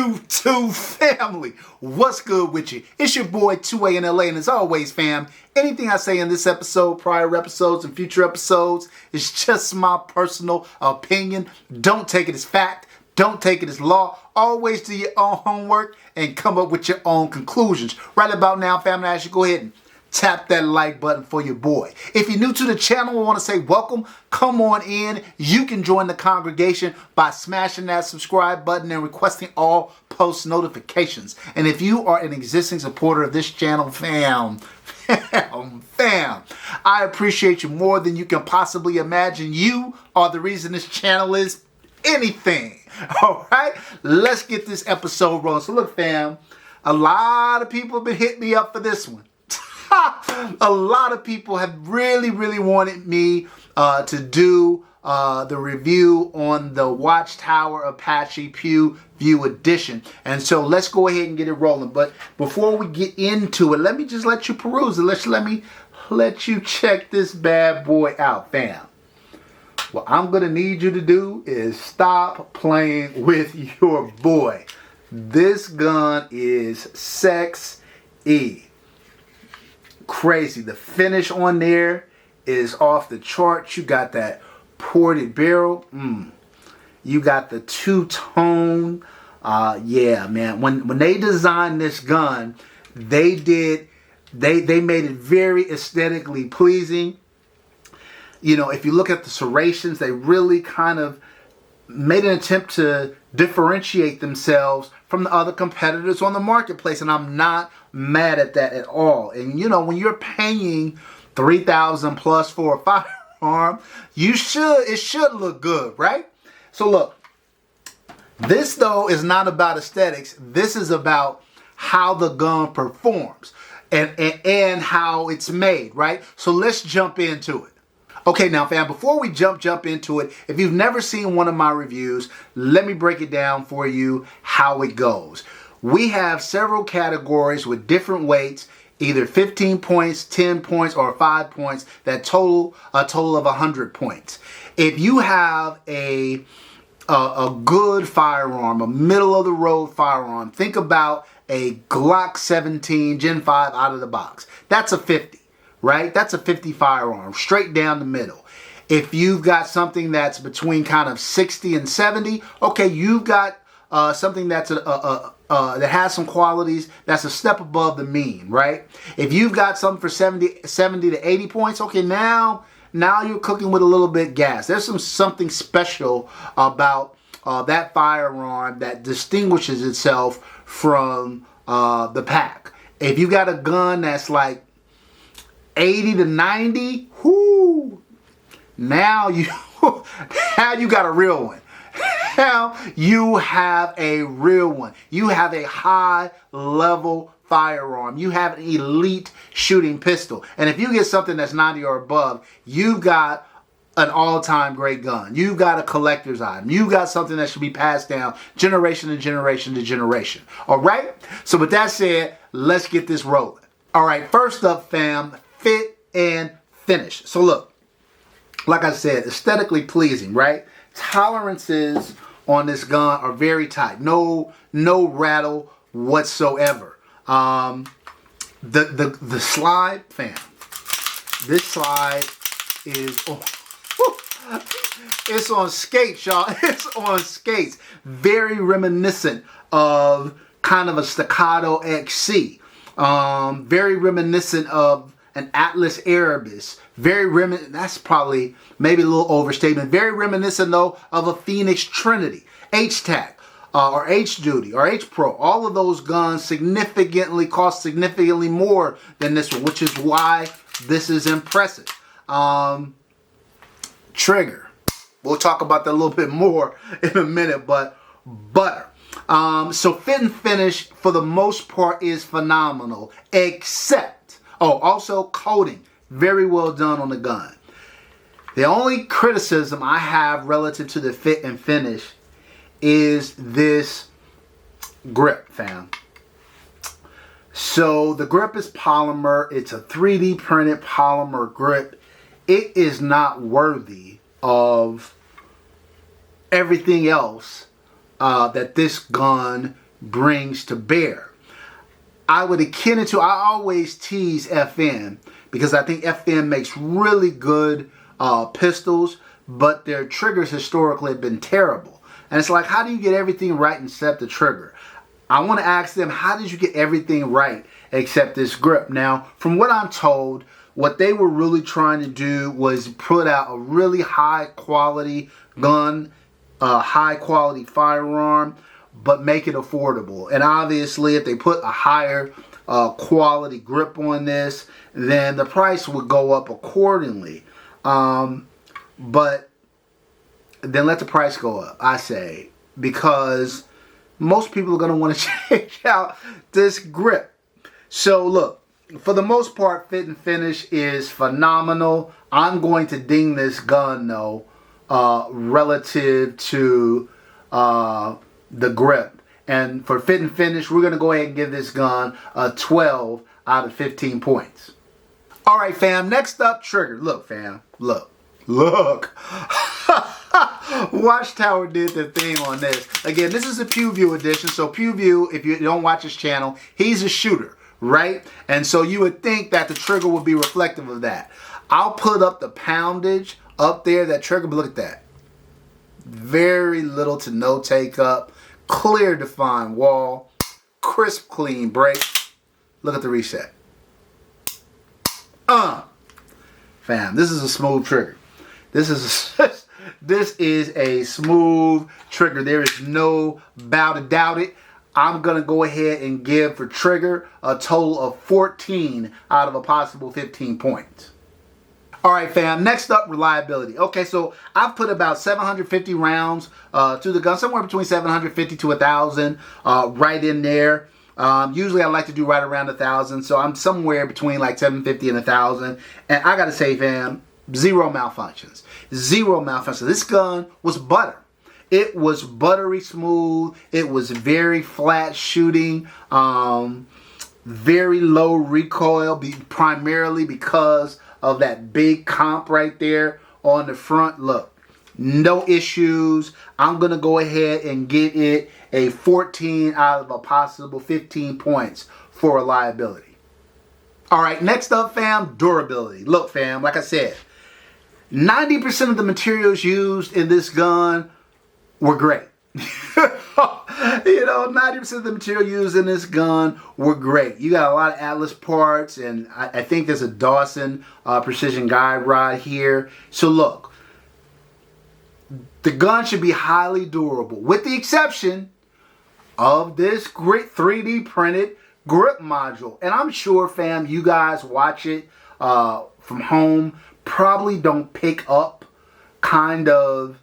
YouTube family, what's good with you? It's your boy 2A-N-LA, and as always, fam, anything I say in this episode, prior episodes, and future episodes is just my personal opinion. Don't take it as fact. Don't take it as law. Always do your own homework and come up with your own conclusions. Right about now, family, I should go ahead and tap that like button for your boy. If you're new to the channel, I want to say welcome. Come on in. You can join the congregation by smashing that subscribe button and requesting all post notifications. And if you are an existing supporter of this channel, fam, I appreciate you more than you can possibly imagine. You are the reason this channel is anything. All right, let's get this episode rolling. So look, fam, a lot of people have been hitting me up for this one. A lot of people have really wanted me to do the review on the Watchtower Apache Pew View edition. And so let's go ahead and get it rolling. But before we get into it, let me just let you peruse it. Let me let you check this bad boy out, fam. What I'm going to need you to do is stop playing with your boy. This gun is sexy. Crazy. The finish on there is off the charts. You got that ported barrel. You got the two-tone. Yeah, man. When they designed this gun, they made it very aesthetically pleasing. You know, if you look at the serrations, they really kind of made an attempt to differentiate themselves from the other competitors on the marketplace, and I'm not mad at that at all. And you know, when you're paying $3,000 plus for a firearm, it should look good, right? So look, this though is not about aesthetics. This is about how the gun performs and how it's made, right? So let's jump into it. Okay, now fam, before we jump into it, if you've never seen one of my reviews, let me break it down for you how it goes. We have several categories with different weights, either 15 points, 10 points, or 5 points that total a total of 100 points. If you have a good firearm, a middle of the road firearm, think about a Glock 17 Gen 5 out of the box. That's a 50. Right? That's a 50 firearm, straight down the middle. If you've got something that's between kind of 60 and 70, okay, you've got something that's that has some qualities that's a step above the mean, right? If you've got something for 70 to 80 points, okay, now you're cooking with a little bit gas. There's something special about that firearm that distinguishes itself from the pack. If you got a gun that's like 80 to 90, whoo, now you got a real one. Now you have a real one. You have a high level firearm. You have an elite shooting pistol. And if you get something that's 90 or above, you've got an all-time great gun. You've got a collector's item. You've got something that should be passed down generation to generation to generation. All right? So with that said, let's get this rolling. All right, first up, fam, fit and finish. So look, like I said, aesthetically pleasing, right? Tolerances on this gun are very tight. No rattle whatsoever. The slide, fam. This slide is it's on skates, y'all. It's on skates. Very reminiscent of kind of a staccato XC. Very reminiscent of an Atlas Erebus. That's probably maybe a little overstatement. Very reminiscent though of a Phoenix Trinity, H-Tac, or H-Duty, or H-Pro. All of those guns cost significantly more than this one, which is why this is impressive. Trigger. We'll talk about that a little bit more in a minute, but butter. So fit and finish for the most part is phenomenal, except, also coating, very well done on the gun. The only criticism I have relative to the fit and finish is this grip, fam. So the grip is polymer. It's a 3D printed polymer grip. It is not worthy of everything else that this gun brings to bear. I would akin it to, I always tease FN because I think FN makes really good pistols, but their triggers historically have been terrible. And it's like, how do you get everything right except the trigger? I want to ask them, how did you get everything right except this grip? Now, from what I'm told, what they were really trying to do was put out a really high quality gun, a high quality firearm, but make it affordable. And obviously, if they put a higher quality grip on this, then the price would go up accordingly. But then let the price go up, I say, because most people are going to want to check out this grip. So look, for the most part, fit and finish is phenomenal. I'm going to ding this gun though, relative to the grip. And for fit and finish, we're going to go ahead and give this gun a 12 out of 15 points. All right, fam. Next up, trigger. Look, fam. Look. Watchtower did the thing on this. Again, this is a Pew View edition. So Pew View, if you don't watch his channel, he's a shooter, right? And so you would think that the trigger would be reflective of that. I'll put up the poundage up there, that trigger, but look at that. Very little to no take up. Clear defined wall. Crisp clean break. Look at the reset. Fam, this is a smooth trigger. This is a smooth trigger. There is no doubt it. I'm going to go ahead and give for trigger a total of 14 out of a possible 15 points. All right, fam. Next up, reliability. Okay, so I've put about 750 rounds to the gun, somewhere between 750 to 1,000 right in there. Usually I like to do right around 1,000, so I'm somewhere between like 750 and 1,000. And I gotta say, fam, zero malfunctions. Zero malfunctions. This gun was butter. It was buttery smooth. It was very flat shooting. Very low recoil, primarily because of that big comp right there on the front. Look, no issues. I'm going to go ahead and give it a 14 out of a possible 15 points for reliability. All right, next up, fam, durability. Look, fam, like I said, 90% of the materials used in this gun were great. 90% of the material used in this gun were great. You got a lot of Atlas parts, and I think there's a Dawson precision guide rod here. So look, the gun should be highly durable, with the exception of this great 3D printed grip module. And I'm sure, fam, you guys watch it from home, probably don't pick up kind of,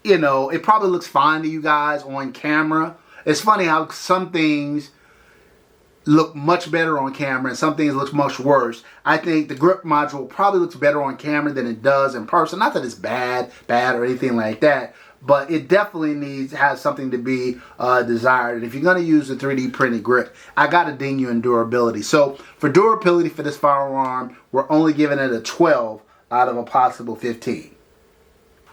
it probably looks fine to you guys on camera. It's funny how some things look much better on camera and some things look much worse. I think the grip module probably looks better on camera than it does in person. Not that it's bad or anything like that, but it definitely has something to be desired. And if you're going to use a 3D printed grip, I got to ding you in durability. So for durability for this firearm, we're only giving it a 12 out of a possible 15.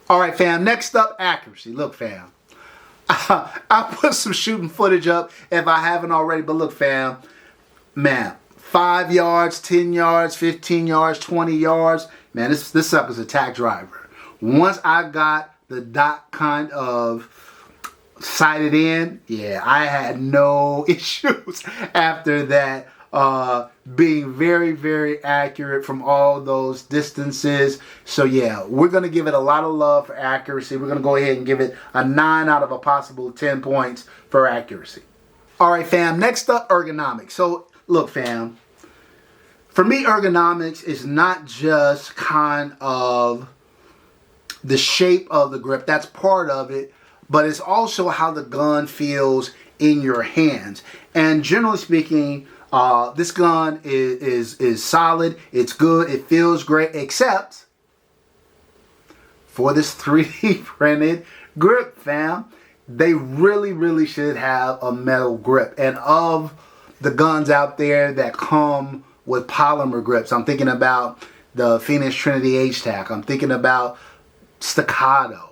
All right, fam, next up, accuracy. Look, fam, I'll put some shooting footage up if I haven't already, but look, fam, man, 5 yards, 10 yards, 15 yards, 20 yards, man, this sucker's a tack driver. Once I got the dot kind of sighted in, yeah, I had no issues after that. Being very, very accurate from all those distances. So yeah, we're going to give it a lot of love for accuracy. We're going to go ahead and give it a 9 out of a possible 10 points for accuracy. All right, fam, next up, ergonomics. So look, fam, for me, ergonomics is not just kind of the shape of the grip. That's part of it, but it's also how the gun feels in your hands. And generally speaking, this gun is solid, it's good, it feels great, except for this 3D printed grip, fam. They really should have a metal grip. And of the guns out there that come with polymer grips, I'm thinking about the Phoenix Trinity H-Tac, I'm thinking about Staccato,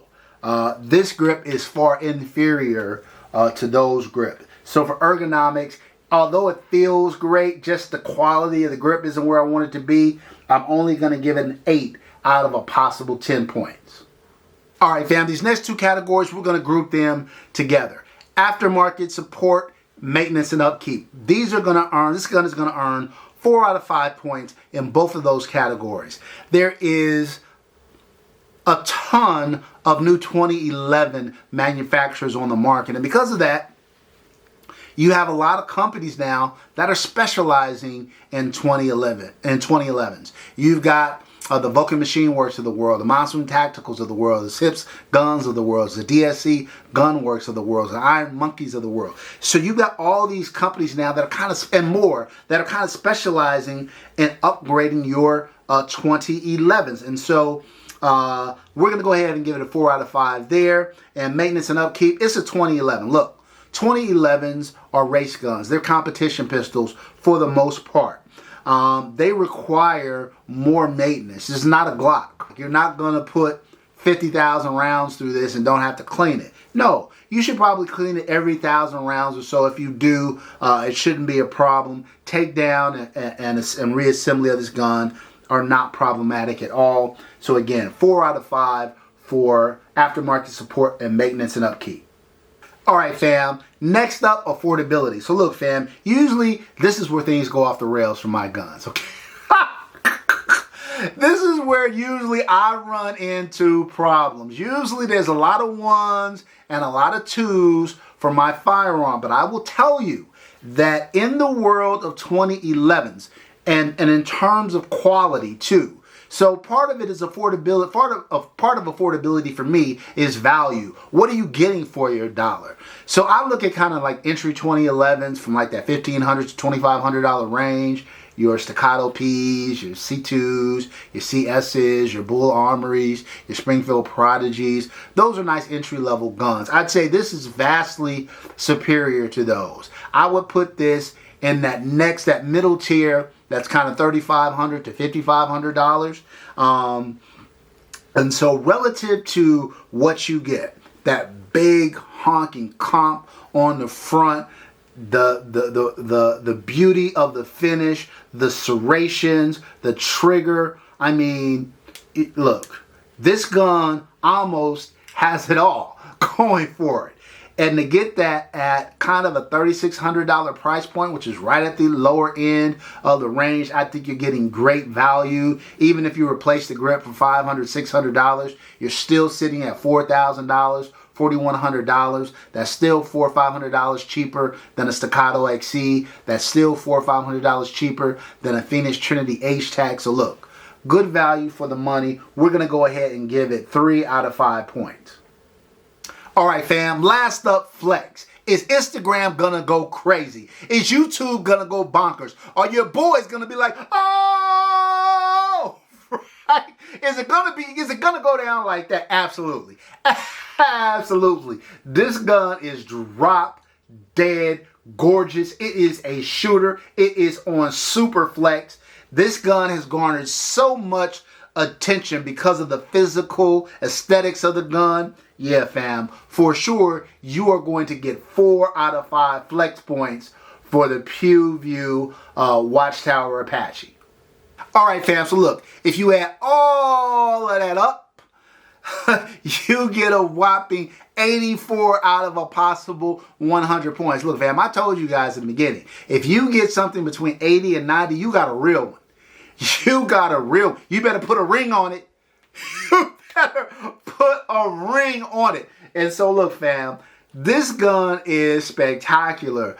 This grip is far inferior to those grips. So for ergonomics, although it feels great, just the quality of the grip isn't where I want it to be. I'm only going to give it an 8 out of a possible 10 points. All right, fam, these next two categories, we're going to group them together. Aftermarket support, maintenance, and upkeep. This gun is going to earn 4 out of 5 points in both of those categories. There is a ton of new 2011 manufacturers on the market, and because of that, you have a lot of companies now that are specializing in 2011s. You've got the Vulcan Machine Works of the world, the Monsoon Tacticals of the world, the Sips Guns of the world, the DSC Gunworks of the world, the Iron Monkeys of the world. So you've got all these companies now that are kind of, and more, that are kind of specializing in upgrading your 2011s. And so we're going to go ahead and give it a 4 out of 5 there. And maintenance and upkeep, it's a 2011. Look, 2011s are race guns. They're competition pistols for the most part. They require more maintenance. It's not a Glock. You're not going to put 50,000 rounds through this and don't have to clean it. No, you should probably clean it every 1,000 rounds or so. If you do, it shouldn't be a problem. Takedown and reassembly of this gun are not problematic at all. So again, 4 out of 5 for aftermarket support and maintenance and upkeep. All right, fam. Next up, affordability. So look, fam, usually this is where things go off the rails for my guns, okay? This is where usually I run into problems. Usually there's a lot of 1s and a lot of 2s for my firearm, but I will tell you that in the world of 2011s and in terms of quality too, so part of it is affordability. Part of affordability for me is value. What are you getting for your dollar? So I look at kind of like entry 2011s from like that $1,500 to $2,500 range. Your Staccato Ps, your C2s, your CSs, your Bull Armories, your Springfield Prodigies. Those are nice entry-level guns. I'd say this is vastly superior to those. I would put this in that middle tier. That's kind of $3,500 to $5,500. And so relative to what you get, that big honking comp on the front, the beauty of the finish, the serrations, the trigger. I mean, look, this gun almost has it all going for it. And to get that at kind of a $3,600 price point, which is right at the lower end of the range, I think you're getting great value. Even if you replace the grip for $500, $600, you're still sitting at $4,000, $4,100. That's still $400 or $500 cheaper than a Staccato XE. That's still $400 or $500 cheaper than a Phoenix Trinity H-Tac. So look, good value for the money. We're going to go ahead and give it 3 out of 5 points. All right, fam, last up, flex. Is Instagram gonna go crazy? Is YouTube gonna go bonkers? Are your boys gonna be like, oh, right? Is it gonna go down like that? Absolutely. Absolutely. This gun is drop dead gorgeous. It is a shooter. It is on super flex. This gun has garnered so much attention because of the physical aesthetics of the gun. Yeah, fam, for sure, you are going to get 4 out of 5 flex points for the Pew View Watchtower Apache. All right, fam, so look, if you add all of that up, you get a whopping 84 out of a possible 100 points. Look, fam, I told you guys in the beginning, if you get something between 80 and 90, you got a real one. You got a real, you better put a ring on it. You better put a ring on it. And so look, fam, this gun is spectacular.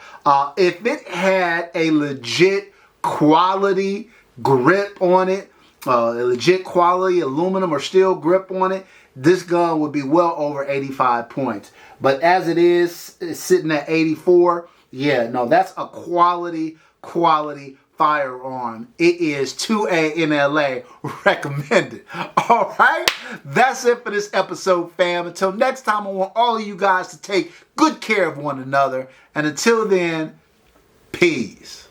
If it had a legit quality grip on it, a legit quality aluminum or steel grip on it, this gun would be well over 85 points. But as it is, it's sitting at 84. Yeah, no, that's a quality firearm. It is 2A-N-LA recommended. All right, that's it for this episode, fam. Until next time, I want all of you guys to take good care of one another. And until then, peace.